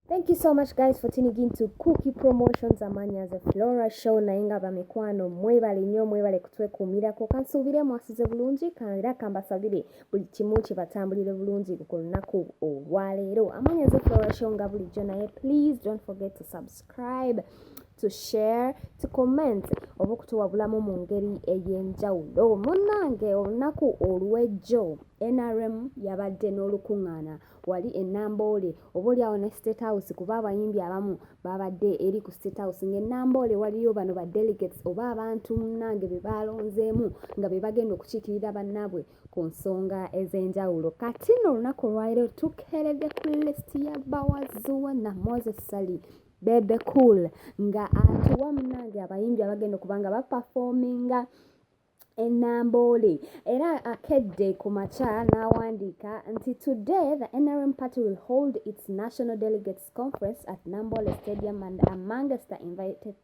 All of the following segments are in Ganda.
Thank you so much guys for tuning in to Cookie Promotions amanyaze Flora Show nayenga bamikwano mwebale nnyo mwebale kutwekuumirako kansuubire mwasize bulungi era kambasabire buli kimu kibatambulire bulungi ku lunaku olwaleero amanyaze Flora Show nga bulijjo naye please don't forget to subscribe, to share, to comment oba okutuwabulamu mu ngeri ey'enjawulo. Munnange olunaku olw'ejjo NRM yabadde n'olukuŋŋaana wali Namboole oba oliawo ne State House kuba abayimbi abamu babadde eri ku State House ng'Enamboole waliyo bano ba delegates oba abantu munnange be balonzeemu nga be bagenda okukiikirira bannaabwe ku nsonga ez'enjawulo. Kati nno olunaku olwaleero tukeeredde ku lisiti ya Bawazuwa na Moses Sali Bebe Cool nga atuwa munnange abayimbi abagenda okubanga baperforminga Namboole era akedde ku makya n'awandiika nti today the NRM party will hold its national delegates conference at Namboole Stadium and amongst the invited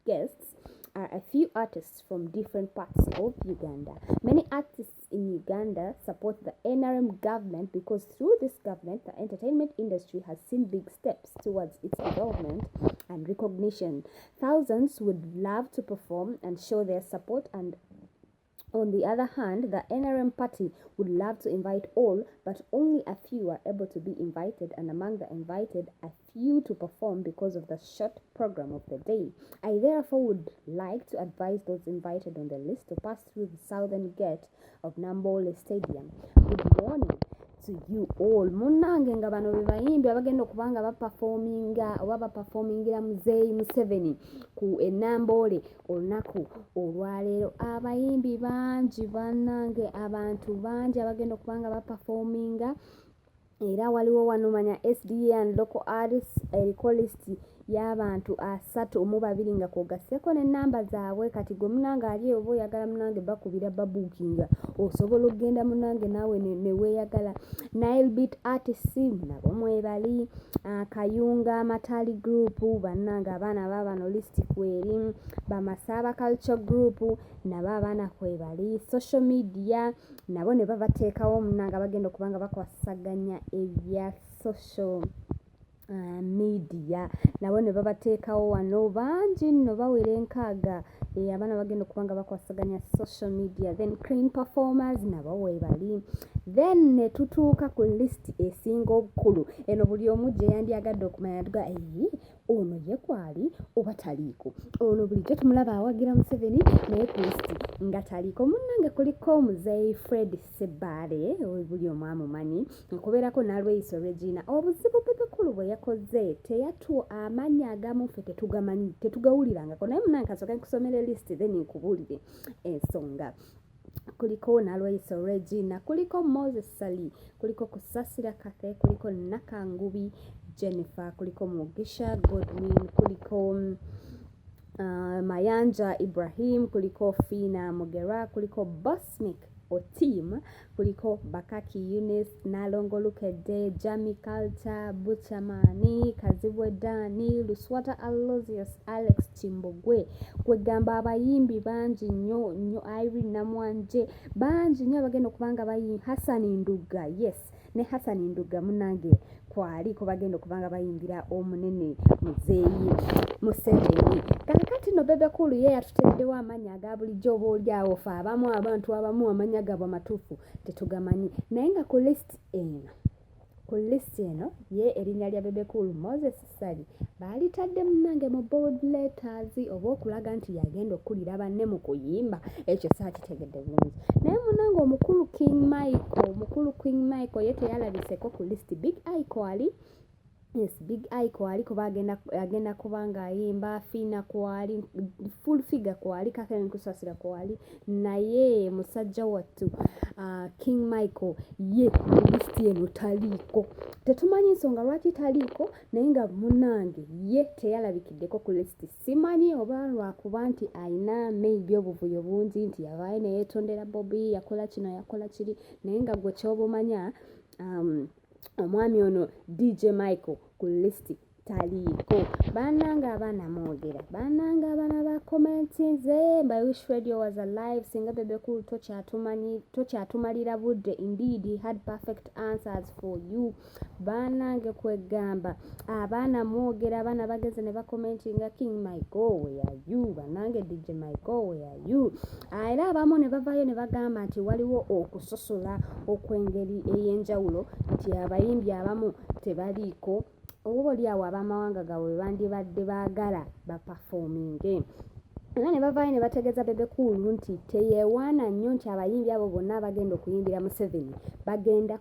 guests are a few artists from different parts of Uganda. Many artists in Uganda support the NRM government because through this government, the entertainment industry has seen big steps towards its development and recognition. Thousands would love to perform and show their support, and on the other hand, the NRM party would love to invite all, but only a few are able to be invited, and among the invited, a few to perform because of the short program of the day. I therefore would like to advise those invited on the list to pass through the southern gate of Namboole Stadium. Good morning to you all. Munnange nga bano be bayimbi abagenda okubanga baperforminga oba baperformingira Muzeeyi Museveni ku Namboole olunaku olwaleero. Abayimbi bangi bannange, abantu bangi abagenda okubanga baperforminga era waliwo wano manya SDA and local artists eriko listi y'abantu 32 nga kwogasseko n'ennamba zaabwe. Kati gwe munnange ali oba oyagala munnange bakubira babuukinga osobola okugenda munnange naawe ne weeyagala. Nile Beat Artists nabo mwebali, Kayunga Matali Group bannange abaana baabano listi kweri, Bamasaba Culture Group nabo abaana kwebali, social media nabo ne babateekawo munnange abagenda okubanga bakwasaganya ebya social media nabo ne babateekawo wano bangi nno bawera 6 abaana bagenda okubanga bakwasaganya social media. Then Clean Performers nabo weebali. Then ne tutuuka ku list esinga obukulu eno buli omu gye yandyagadde okumanya tuga ono ye kwali oba taliiko, ono bulijjo tumulaba awagira Museveni naye ku list nga taliiko. Munnange kuliko Muzeeyi Fred Ssebaale buli omu amumanyi, nkubeerako Nalweyiso Regina. Obuzibu bw'ebikulu bwe yakoze teyatu amannya agamu ffe tetugamanyi tetugawulirangako, naye munnange kasooka nkusomera list then nkubuulire ensonga. Kuliko Nalweyiso Regina, kuliko Moses Sali, kuliko Kusasira Kathe, kuliko Nakangubi Jennifer, kuliko Mugisha Godwin, kuliko Mayanja Ibrahim, kuliko Fina Mogera, kuliko Bosnik Otim, kuliko Bakaki Eunice, Nalongo Lukedde, Jami Culture, Buchamani, Kazibwe Dani, Luswata Aloysius, Alex Chimbogwe. Kwegamba abayimbi bangi nnyo Irene Namwanje bangi nnyo abagenda okubanga bayimbi. Hassan Nduga, yes, ne Hassan Nduga munnange kwali ko bagenda okubanga bayimbira omunene Muzeeyi Museveni. Kakati no Bebe Cool ye yatutereddewo amannya aga bulijjo oba oliawo fe abamu abantu abamu amannya gabwe amatuufu tetugamanyi, naye nga ku list eno ye erinnya lya Bebe Cool Moses Sali baalitadde munnange mu bold letters oba okulaga nti yagenda okkulira banne mu kuyimba. Ekyo saakitegedde bulungi, naye munnange omukulu King Michael ye teyalabiseko ku list. Big Iko ali, yes, Big Iko ali kuba agenda kubanga ayimba. Fina kwali, full figure kwali, Catherine Kusasira kwali, naye musajja wattu King Michael ye list eno taliiko. Tetumanyi nsonga lwaki taliiko, naye nga munnange ye teyalabikiddeko ku list. Simanyi oba lwakuba nti ayina maybe obuvuyo bungi nti yavaayo ne yeetondera Bobby yakola kino yakola kiri, naye nga gwe ky'obumanya omwami ono DJ Michael ku list taliiko. Bannange abaana mwogera, bannange abaana ba commentinze, I wish radio was alive. Singa Bebe Cool tokyatumalira budde. Indeed he had perfect answers for you. Bannange kwegamba abaana mwogera, abaana bageze ne bakomentinga King Michael where are you, bannange DJ Michael where are you. Era abamu ne bavayo ne bagamba nti waliwo okusosola okw'engeri ey'enjawulo nti abayimbi abamu tebaliiko oba oliawo abamawanga gaabwe bandibadde baagala bapafominge. Era ne bavaayo ne bategeeza Bebe Cool nti teyeewaana nnyo nti abayimbi abo bonna abagenda okuyimbira Museveni bagenda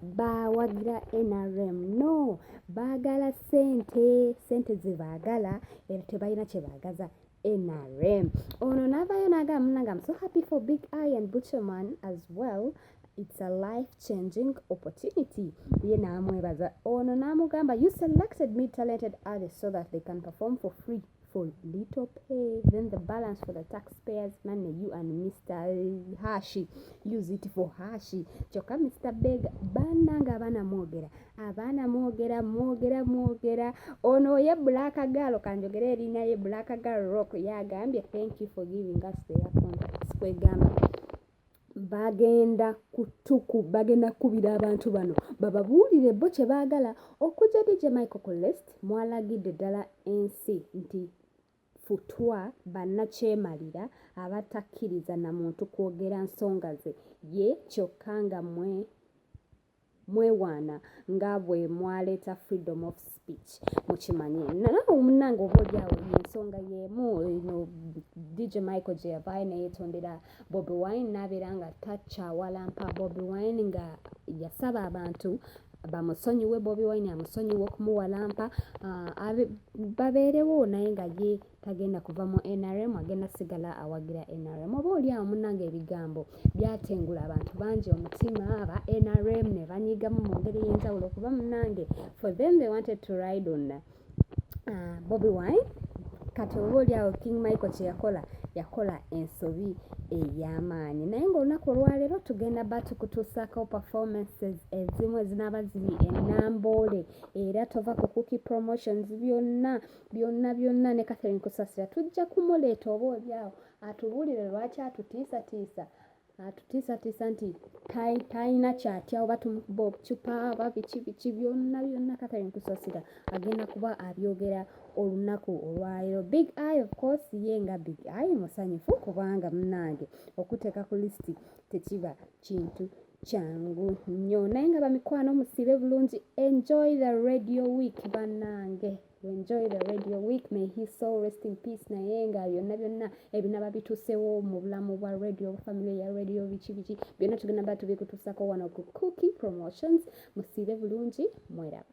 bawagira NRM. No, baagala sente ze baagala era tebalina kye baagaza NRM. Ono n'avaayo n'agamba munnange, I'm so happy for Big I and Butcherman as well. It's a life-changing opportunity. Ye n'amwebaza. Ono n'amugamba, you selected mid-talented artists so that they can perform for free for little pay. Then the balance for the taxpayers' money, you and Mr. Hashi use it for Hashi. Choka Mr. Bega, bannange abaana mwogera. Abaana mwogera. Ono ye Black Girl, kanjogera erinnya ye Black Girl Rock yagambye, thank you for giving us their contacts. Kwegamba bagenda kubira abantu bano bababuulire bo kye baagala. Okujja DJ Michael ku list mwalagidde ddala ensi nti futwa bannakyemalira abatakkiriza na muntu kwogera nsonga ze ye kyokka nga mwewaana nga bwe mwaleeta freedom of speech mukimanye. Nawe munnange oba oliawo ensonga y'emu DJ Michael gye yavaayo ne yeetondera Bobi Wine n'abeera nga takyawalampa Bobi Wine, nga yasaba abantu bamusonyiwe Bobi Wine amusonyiwe okumuwalampa babeerewo, naye nga ye tagenda kuva mu NRM, agenda sigala awagira NRM. Oba oliawo munnange ebigambo byatengula abantu bangi omutima, aba NRM ne banyigamu mu ngeri y'enjawulo kuba munnange for them they wanted to ride on Bobi Wine. Kati oba oliawo King Michael kye yakola ensobi ey'amaanyi. Naye ng'olunaku olwaleero tugenda kutuusaako performances ezimu ezinaaba ziri ennamboole era tova ku Cookie Promotions byonna ne Catherine Kusasira tujja kumuleeta oba oliawo atubuulire lwaki atutiisatiisa nti talina kyatya oba tumukuba obucupa oba biki byonna Catherine Kusasira agenda kuba abyogera olunaku olwaleero. Big I of course ye nga Big I musanyufu kubanga munnange okuteeka ku lisiti tekiba kintu kyangu nnyo. Naye nga bamikwano musibe bulungi. Enjoy the radio week bannange. Enjoy the radio week. May his soul rest in peace. Naye nga byonna ebinaba bituusewo mu bulamu bwa radio, family ya radio, biki byonna tugenda tubikutuusako wano ku Cookie Promotions. Musibe bulungi, mwera.